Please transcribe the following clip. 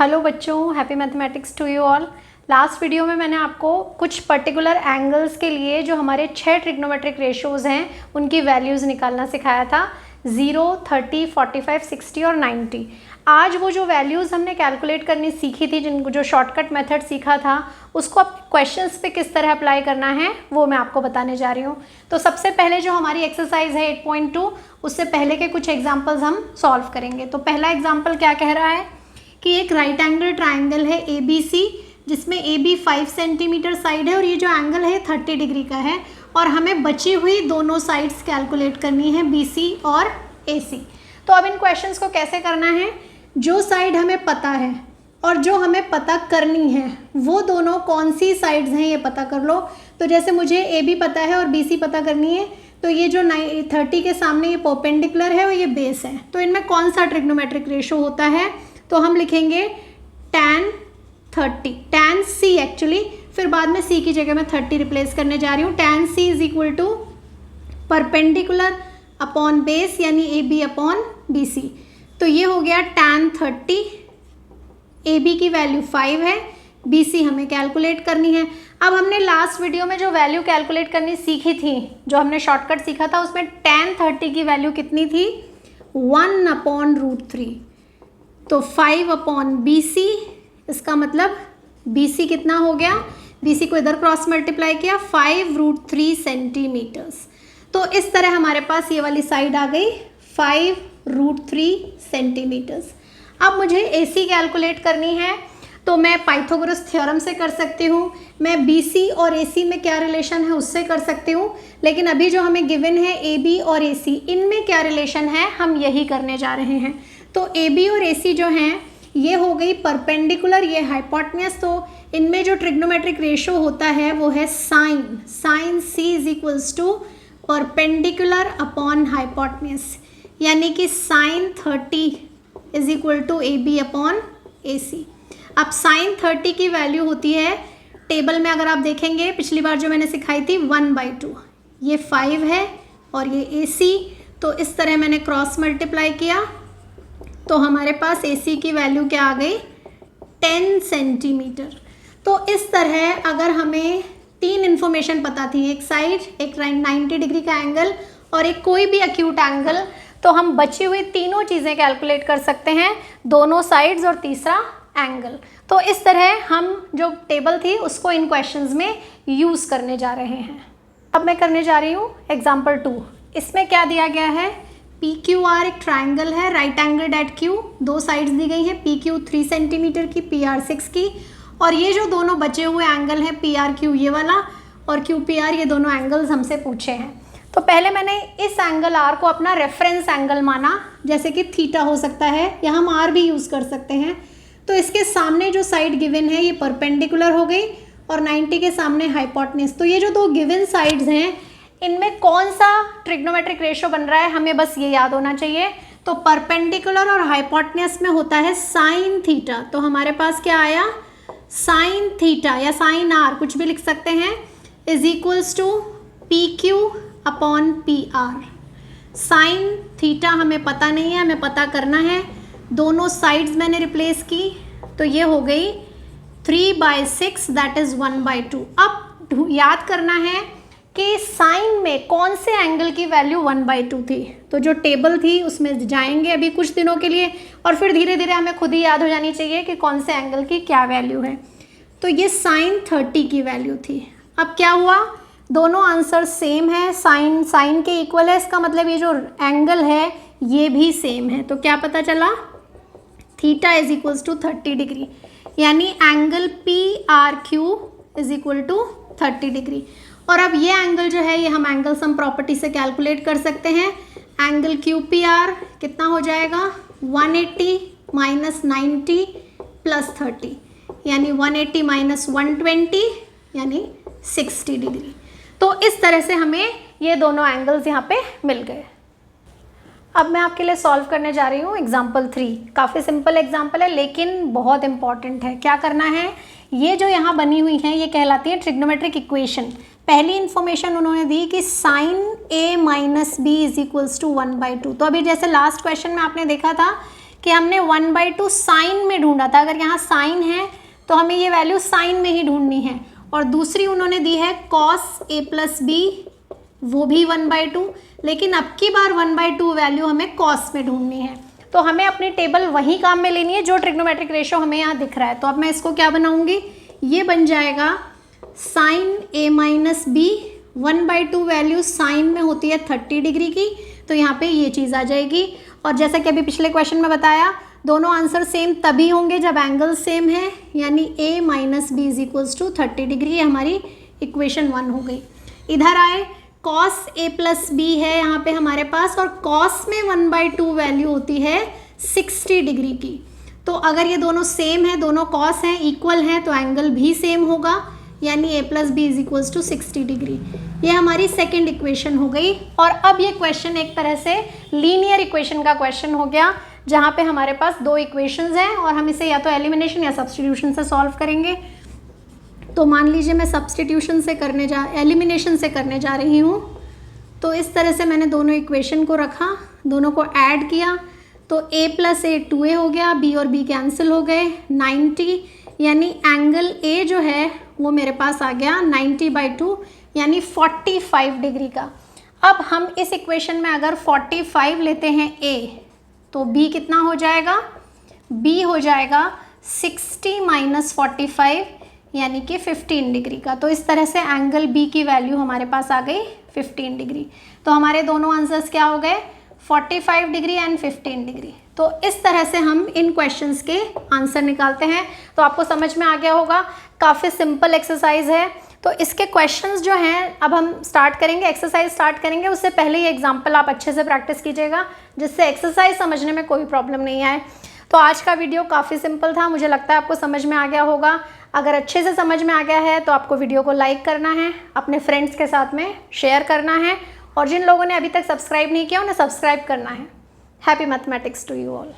Hello बच्चों, happy mathematics to you all. Last video में मैंने आपको कुछ पर्टिकुलर एंगल्स के लिए जो हमारे 6 ट्रिग्नोमेट्रिक रेशियोज़ हैं उनकी वैल्यूज़ निकालना सिखाया था, 0, 30, 45, 60 और 90। आज वो जो वैल्यूज़ हमने कैलकुलेट करनी सीखी थी, जिनको जो शॉर्टकट मेथड सीखा था, उसको अब क्वेश्चंस पे किस तरह अप्लाई करना है वो मैं आपको बताने जा रही हूँ। तो सबसे पहले जो हमारी एक्सरसाइज है 8.2, उससे पहले के कुछ एग्जाम्पल्स हम सॉल्व करेंगे। तो पहला एग्जाम्पल क्या कह रहा है कि एक राइट एंगल ट्राइंगल है ABC, जिसमें AB 5 सेंटीमीटर साइड है और ये जो एंगल है 30 डिग्री का है, और हमें बची हुई दोनों साइड्स कैलकुलेट करनी है BC और AC। तो अब इन क्वेश्चंस को कैसे करना है, जो साइड हमें पता है और जो हमें पता करनी है वो दोनों कौन सी साइड्स हैं ये पता कर लो। तो जैसे मुझे AB पता है और BC पता करनी है, तो ये जो 30 के सामने ये परपेंडिकुलर है और ये बेस है, तो इनमें कौन सा ट्रिग्नोमेट्रिक रेशो होता है, तो हम लिखेंगे tan 30, tan C एक्चुअली, फिर बाद में C की जगह मैं 30 रिप्लेस करने जा रही हूँ। tan C is equal to perpendicular upon base यानी AB अपॉन BC। तो ये हो गया tan 30, AB की वैल्यू 5 है, BC हमें कैलकुलेट करनी है। अब हमने लास्ट वीडियो में जो वैल्यू कैलकुलेट करनी सीखी थी, जो हमने शॉर्टकट सीखा था, उसमें tan 30 की वैल्यू कितनी थी, 1/√3। तो 5 अपॉन BC, इसका मतलब BC कितना हो गया, BC को इधर क्रॉस मल्टीप्लाई किया, 5√3 सेंटीमीटर्स। तो इस तरह हमारे पास ये वाली साइड आ गई 5√3 सेंटीमीटर्स। अब मुझे AC कैलकुलेट करनी है, तो मैं पाइथागोरस थ्योरम से कर सकती हूँ, मैं BC और AC में क्या रिलेशन है उससे कर सकती हूँ, लेकिन अभी जो हमें गिवन है AB और AC, इनमें क्या रिलेशन है हम यही करने जा रहे हैं। तो AB और AC जो हैं ये हो गई परपेंडिकुलर, ये हाइपोटेन्यूज, तो इनमें जो ट्रिग्नोमेट्रिक रेशो होता है वो है sine C is equals to perpendicular upon hypotenuse, यानी कि sine 30 is equal to AB upon AC। अब साइन 30 की वैल्यू होती है, टेबल में अगर आप देखेंगे पिछली बार जो मैंने सिखाई थी 1/2, ये 5 है और ये AC, तो इस तरह मैंने क्रॉस मल्टीप्लाई किया, तो हमारे पास AC की वैल्यू क्या आ गई, 10 सेंटीमीटर। तो इस तरह अगर हमें 3 इन्फॉर्मेशन पता थी, एक साइड, एक 90 डिग्री का एंगल और एक कोई भी एक्यूट एंगल, तो हम बची हुई तीनों चीज़ें कैलकुलेट कर सकते हैं, दोनों साइड्स और तीसरा एंगल। तो इस तरह हम जो टेबल थी उसको इन क्वेश्चंस में यूज़ करने जा रहे हैं। अब मैं करने जा रही हूँ एग्जाम्पल 2। इसमें क्या दिया गया है, PQR एक ट्राइंगल है, राइट एंगल एट Q, दो साइड्स दी गई हैं, PQ 3 सेंटीमीटर की, PR 6 की, और ये जो दोनों बचे हुए एंगल हैं PRQ ये वाला और QPR, ये दोनों एंगल्स हमसे पूछे हैं। तो पहले मैंने इस एंगल R को अपना रेफरेंस एंगल माना, जैसे कि थीटा हो सकता है या हम R भी यूज़ कर सकते हैं। तो इसके सामने जो साइड गिवन है ये परपेंडिकुलर हो गई और 90 के सामने हाइपोटेन्यूज। तो ये जो दो गिवन साइड्स हैं इनमें कौन सा ट्रिग्नोमेट्रिक रेशो बन रहा है हमें बस ये याद होना चाहिए। तो परपेंडिकुलर और हाइपोटेन्यूज में होता है साइन थीटा, तो हमारे पास क्या आया, साइन थीटा या साइन R, कुछ भी लिख सकते हैं, is equals to PQ upon PR। Sine theta हमें पता नहीं है, हमें पता करना है, दोनों साइड्स मैंने रिप्लेस की, तो ये हो गई 3/6 दैट इज 1/2। अब याद करना है कि साइन में कौन से एंगल की वैल्यू 1/2 थी, तो जो टेबल थी उसमें जाएंगे अभी कुछ दिनों के लिए और फिर धीरे धीरे हमें खुद ही याद हो जानी चाहिए कि कौन से एंगल की क्या वैल्यू है। तो ये साइन 30 की वैल्यू थी। अब क्या हुआ, दोनों आंसर सेम है, साइन के इक्वल है, इसका मतलब ये जो एंगल है ये भी सेम है। तो क्या पता चला, theta is equals to 30 degree, यानी angle PRQ is equal to 30 degree. और अब ये एंगल जो है ये हम एंगल सम प्रॉपर्टी से कैलकुलेट कर सकते हैं। एंगल QPR कितना हो जाएगा, 180 माइनस 90 प्लस 30, यानी 180 माइनस 120 यानी 60 डिग्री। तो इस तरह से हमें ये दोनों एंगल्स यहाँ पे मिल गए। अब मैं आपके लिए सॉल्व करने जा रही हूँ एग्जाम्पल 3। काफ़ी सिंपल एग्जाम्पल है लेकिन बहुत इंपॉर्टेंट है। क्या करना है, ये जो यहाँ बनी हुई है ये कहलाती है ट्रिग्नोमेट्रिक इक्वेशन। पहली इन्फॉर्मेशन उन्होंने दी कि sine A minus B is equals to 1/2। तो अभी जैसे लास्ट क्वेश्चन में आपने देखा था कि हमने 1/2 साइन में ढूंढा था। अगर यहाँ साइन है तो हमें ये वैल्यू साइन में ही ढूंढनी है। और दूसरी उन्होंने दी है कॉस ए प्लस बी, वो भी 1/2, लेकिन अब की बार 1/2 वैल्यू हमें कॉस में ढूंढनी है। तो हमें अपनी टेबल वही काम में लेनी है जो ट्रिग्नोमेट्रिक रेशो हमें यहाँ दिख रहा है। तो अब मैं इसको क्या बनाऊंगी, ये बन जाएगा साइन ए माइनस बी, 1/2 वैल्यू साइन में होती है 30 डिग्री की, तो यहाँ पे ये चीज़ आ जाएगी। और जैसा कि अभी पिछले क्वेश्चन में बताया, दोनों आंसर सेम तभी होंगे जब एंगल सेम है, यानी a minus B is equals to 30 degree. ये हमारी इक्वेशन 1 हो गई। इधर आए, कॉस ए प्लस बी है यहाँ पे हमारे पास, और कॉस में 1/2 वैल्यू होती है 60 डिग्री की। तो अगर ये दोनों सेम है, दोनों कॉस हैं, इक्वल हैं, तो एंगल भी सेम होगा, यानी a plus B is equals to 60 degree. ये हमारी सेकेंड इक्वेशन हो गई। और अब ये क्वेश्चन एक तरह से लीनियर इक्वेशन का क्वेश्चन हो गया, जहाँ पे हमारे पास दो इक्वेशंस हैं और हम इसे या तो एलिमिनेशन या सब्स्टिट्यूशन से सॉल्व करेंगे। तो मान लीजिए मैं एलिमिनेशन से करने जा रही हूँ। तो इस तरह से मैंने दोनों इक्वेशन को रखा, दोनों को ऐड किया, तो a प्लस ए 2a हो गया, b और b कैंसिल हो गए, 90, यानी एंगल a जो है वो मेरे पास आ गया 90/2, यानी 45 डिग्री का। अब हम इस इक्वेशन में अगर 45 लेते हैं a, तो b कितना हो जाएगा, b हो जाएगा 60 माइनस 45, यानी कि 15 डिग्री का। तो इस तरह से एंगल b की वैल्यू हमारे पास आ गई 15 डिग्री। तो हमारे दोनों आंसर्स क्या हो गए, 45 डिग्री एंड 15 डिग्री। तो इस तरह से हम इन क्वेश्चंस के आंसर निकालते हैं। तो आपको समझ में आ गया होगा, काफ़ी सिंपल एक्सरसाइज है। तो इसके क्वेश्चंस जो हैं अब हम स्टार्ट करेंगे, एक्सरसाइज स्टार्ट करेंगे, उससे पहले ये एग्जाम्पल आप अच्छे से प्रैक्टिस कीजिएगा, जिससे एक्सरसाइज समझने में कोई प्रॉब्लम नहीं आए। तो आज का वीडियो काफ़ी सिंपल था, मुझे लगता है आपको समझ में आ गया होगा। अगर अच्छे से समझ में आ गया है तो आपको वीडियो को लाइक करना है, अपने फ्रेंड्स के साथ में शेयर करना है, और जिन लोगों ने अभी तक सब्सक्राइब नहीं किया उन्हें सब्सक्राइब करना है। Happy mathematics to you all.